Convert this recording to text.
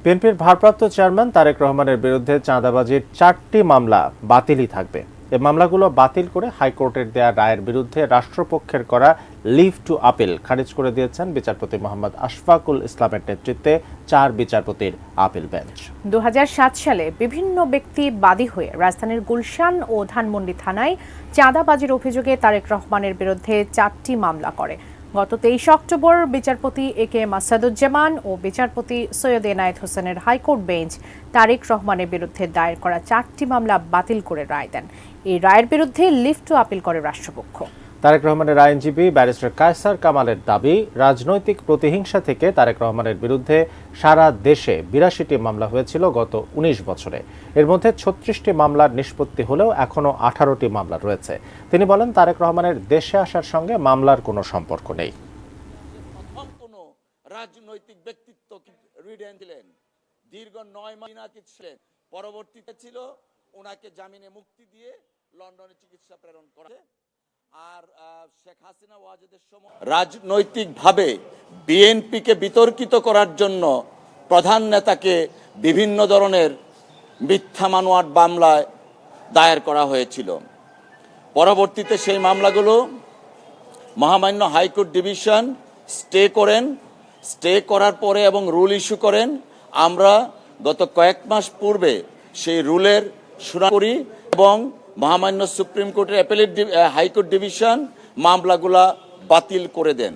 বিএনপির ভারপ্রাপ্ত চেয়ারম্যান তারেক রহমানের বিরুদ্ধে চাঁদাবাজির 4টি মামলা বাতিলই থাকবে। এই মামলাগুলো বাতিল করে হাইকোর্টের দেয়া রায়ের বিরুদ্ধে রাষ্ট্রপক্ষের করা লিভ টু আপিল খারিজ করে দিয়েছেন বিচারপতি মোহাম্মদ আশফাকুল ইসলামের নেতৃত্বে 4 বিচারপতির আপিল বেঞ্চ। 2007 সালে বিভিন্ন ব্যক্তি বাদী হয়ে রাজধানীর গুলশান ও ধানমন্ডি থানায় চাঁদাবাজির অভিযোগে তারেক রহমানের বিরুদ্ধে 4টি মামলা করে। গত 23 অক্টোবর বিচারপতি এ.কে.এম. আসাদুজ্জামান ও বিচারপতি সৈয়দ এনায়েত হোসেনের হাইকোর্ট বেঞ্চ তারেক রহমানের বিরুদ্ধে দায়ের করা 4টি মামলা বাতিল করে রায় দেন। এই রায়ের বিরুদ্ধে লিভ টু আপিল করে রাষ্ট্রপক্ষ। তারেক রহমানের আইনজীবী ব্যারিস্টার কায়সার কামালের দাবি, রাজনৈতিক প্রতিহিংসা থেকে তারেক রহমানের বিরুদ্ধে সারা দেশে 82টি মামলা হয়েছিল গত 19 বছরে। এর মধ্যে 36টি মামলার নিষ্পত্তি হলেও এখনও 18টি মামলা রয়েছে। তিনি বলেন, তারেক রহমানের দেশে আসার সঙ্গে মামলার কোনো সম্পর্ক নেই। রাজনৈতিক ব্যক্তিত্ব ছিলেন, দীর্ঘ 9 মাস ছিলেন, পরবর্তীতে ছিল ওনাকে জামিনে মুক্তি দিয়ে লন্ডনে চিকিৎসা প্রেরণ করে। আর শেখ হাসিনা ওয়াজেদের সময় রাজনৈতিকভাবে বিএনপিকে বিতর্কিত করার জন্য প্রধান নেতাকে বিভিন্ন ধরনের মিথ্যা মামলার মামলায় দায়ের করা হয়েছিল। পরবর্তীতে সেই মামলাগুলো মহামান্য হাইকোর্ট ডিভিশন স্টে করার পরে এবং রুল ইস্যু করেন। আমরা গত কয়েক মাস পূর্বে সেই রুলের শুনানি করি এবং মহামান্য সুপ্রিম কোর্টের হাইকোর্ট ডিভিশন মামলাগুলা বাতিল করে দেন।